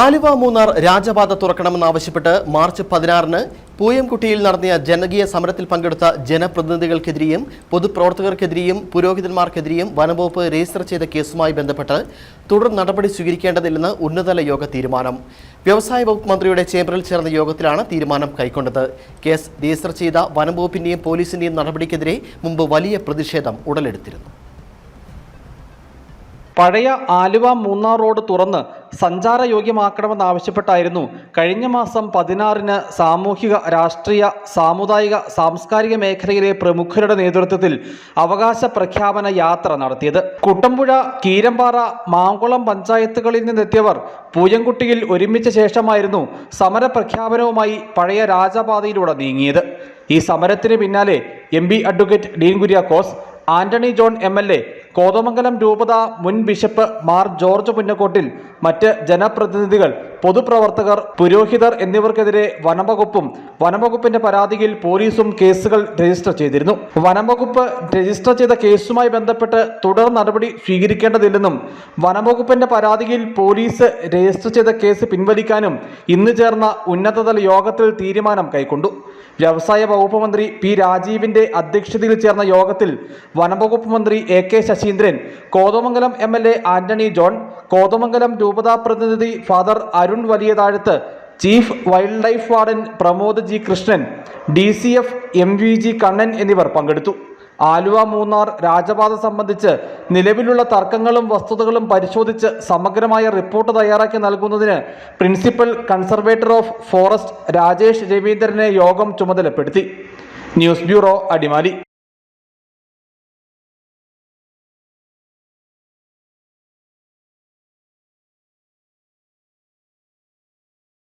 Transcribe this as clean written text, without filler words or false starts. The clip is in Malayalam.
ആലുവ മൂന്നാർ രാജപാത തുറക്കണമെന്നാവശ്യപ്പെട്ട് മാർച്ച് 16-ന് പൂയംകുട്ടിയിൽ നടത്തിയ ജനകീയ സമരത്തിൽ പങ്കെടുത്ത ജനപ്രതിനിധികൾക്കെതിരെയും പൊതുപ്രവർത്തകർക്കെതിരെയും പുരോഹിതന്മാർക്കെതിരെയും വനംവകുപ്പ് രജിസ്റ്റർ ചെയ്ത കേസുമായി ബന്ധപ്പെട്ട് തുടർ നടപടി സ്വീകരിക്കേണ്ടതില്ലെന്ന് ഉന്നതതല യോഗ തീരുമാനം. വ്യവസായ വകുപ്പ് മന്ത്രിയുടെ ചേംബറിൽ ചേർന്ന യോഗത്തിലാണ് തീരുമാനം കൈക്കൊണ്ടത്. കേസ് രജിസ്റ്റർ ചെയ്ത വനംവകുപ്പിന്റെയും പോലീസിന്റെയും നടപടിക്കെതിരെ മുമ്പ് വലിയ പ്രതിഷേധം ഉടലെടുത്തിരുന്നു. പഴയ ആലുവ മൂന്നാർ റോഡ് തുറന്ന് സഞ്ചാരയോഗ്യമാക്കണമെന്നാവശ്യപ്പെട്ടായിരുന്നു കഴിഞ്ഞ മാസം 16-ന് സാമൂഹിക, രാഷ്ട്രീയ, സാമുദായിക, സാംസ്കാരിക മേഖലയിലെ പ്രമുഖരുടെ നേതൃത്വത്തിൽ അവകാശ പ്രഖ്യാപന യാത്ര നടത്തിയത്. കുട്ടമ്പുഴ, കീരമ്പാറ, മാങ്കുളം പഞ്ചായത്തുകളിൽ നിന്നെത്തിയവർ പൂയംകുട്ടിയിൽ ഒരുമിച്ച ശേഷമായിരുന്നു സമരപ്രഖ്യാപനവുമായി പഴയ രാജപാതയിലൂടെ നീങ്ങിയത്. ഈ സമരത്തിന് പിന്നാലെ MP advocate Dean Kuriakose, Antony John MLA, Kothamangalam രൂപത മുൻ ബിഷപ്പ് മാർ ജോർജ് പുന്നക്കോട്ടിൽ, മറ്റ് ജനപ്രതിനിധികൾ, പൊതുപ്രവർത്തകർ, പുരോഹിതർ എന്നിവർക്കെതിരെ വനംവകുപ്പിന്റെ പരാതിയിൽ പോലീസും കേസുകൾ രജിസ്റ്റർ ചെയ്തിരുന്നു. വനംവകുപ്പ് രജിസ്റ്റർ ചെയ്ത കേസുമായി ബന്ധപ്പെട്ട് തുടർ നടപടി സ്വീകരിക്കേണ്ടതില്ലെന്നും വനംവകുപ്പിന്റെ പരാതിയിൽ പോലീസ് രജിസ്റ്റർ ചെയ്ത കേസ് പിൻവലിക്കാനും ഇന്ന് ചേർന്ന ഉന്നതതല യോഗത്തിൽ തീരുമാനം കൈക്കൊണ്ടു. വ്യവസായ വകുപ്പ് മന്ത്രി P രാജീവിന്റെ അധ്യക്ഷതയിൽ ചേർന്ന യോഗത്തിൽ വനംവകുപ്പ് മന്ത്രി AK Saseendran, Kothamangalam MLA Antony John, Kothamangalam രൂപതാ പ്രതിനിധി father Arun Valiyathazhath, chief wild life warden Pramod G Krishnan, DCF MVG Kannan എന്നിവർ പങ്കെടുത്തു. ആലുവ മൂന്നാർ രാജപാത സംബന്ധിച്ച് നിലവിലുള്ള തർക്കങ്ങളും വസ്തുതകളും പരിശോധിച്ച് സമഗ്രമായ റിപ്പോർട്ട് തയ്യാറാക്കി നൽകുന്നതിന് principal conservator of forest Rajesh രവീന്ദ്രനെ യോഗം ചുമതലപ്പെടുത്തി. News bureau, Adimali.